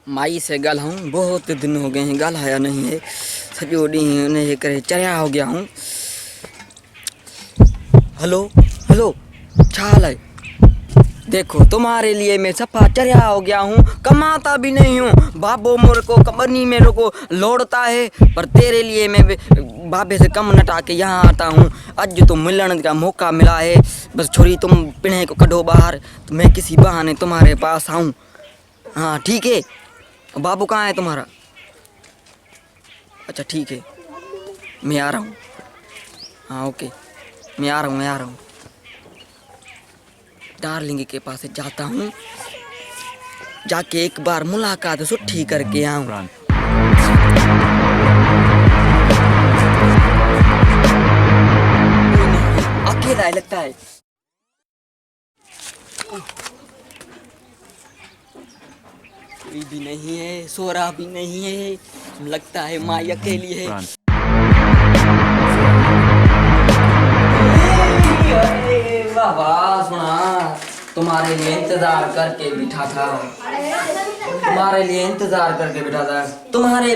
माई से गल हूँ बहुत दिन हो गए हैं, गल आया नहीं है। सॼो ॾींहुं उनजे करे चरिया हो गया हूँ। हेलो हेलो, क्या हाल है? देखो तुम्हारे लिए मैं सफा चरिया हो गया हूँ, कमाता भी नहीं हूँ। बाबो मेरे को कंपनी मेरे को लौटता है, पर तेरे लिए मैं बाबे से कम नटा के यहाँ आता हूँ। आज तो मिलन का मौका मिला है, बस छोरी तुम पिन्हे को कढो बाहर तो मैं किसी बहाने तुम्हारे पास आऊँ। हाँ ठीक है। बाबू कहाँ है तुम्हारा? अच्छा ठीक है, मैं आ रहा हूँ। हाँ ओके, मैं आ रहा हूँ। डार्लिंग के पास जाता हूँ, जाके एक बार मुलाकात सुट्ठी करके आऊँ। अकेला लगता है। कोई भी नहीं है, सोरा भी नहीं है, लगता है माँ अकेली है। अरे वाह वाह, सुना तुम्हारे लिए इंतजार करके बिठा था, तुम्हारे लिए इंतजार करके बिठा था। तुम्हारे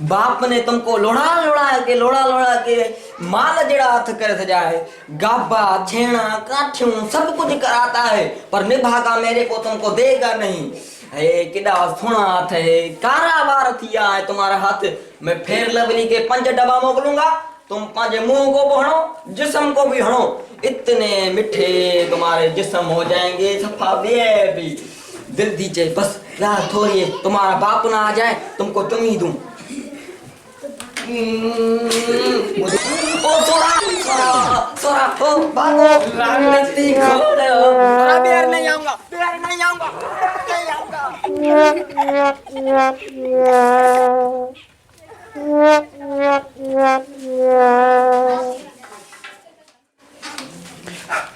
बाप ने तुमको लोड़ा लोड़ा के माल जड़ा हाथ कर सजा है, गाबा छेना काठियों सब कुछ कराता है, पर निभागा मेरे को तुमको देगा नहीं। है किड़ा सुना हाथ है, कारावार थिया है तुम्हारा हाथ। मैं फेर लवली के 5 डब्बा मोकलूंगा, तुम 5 मुंह को भी हणो, जिस्म को भी हणो, इतने मिठे तुम्हारे जिस्म हो जाएंगे सफा बेबी। दिल दीजिए बस यार, थोड़ी तुम्हारा बाप ना आ जाए तुमको चुम्मी दूं। ओ सोरा सोरा सोरा, ओ भागो लागती खोलो। सोरा बिहार नहीं आऊंगा, बिहार नहीं आऊंगा, नहीं आऊंगा।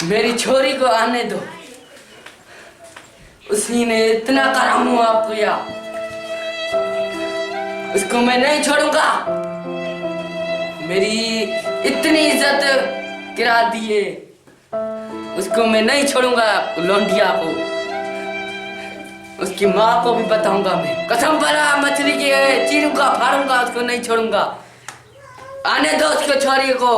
मेरी छोरी को आने दो, उसी ने इतना करम हुआ किया, उसको मैं नहीं छोड़ूंगा। मेरी इतनी इज्जत गिरा दिए, उसको मैं नहीं छोड़ूंगा। लौंडिया को, उसकी माँ को भी बताऊंगा मैं, कसम भरा मछली की चीरूंगा फाड़ूंगा, उसको नहीं छोड़ूंगा। आने दो उसको छोरी को।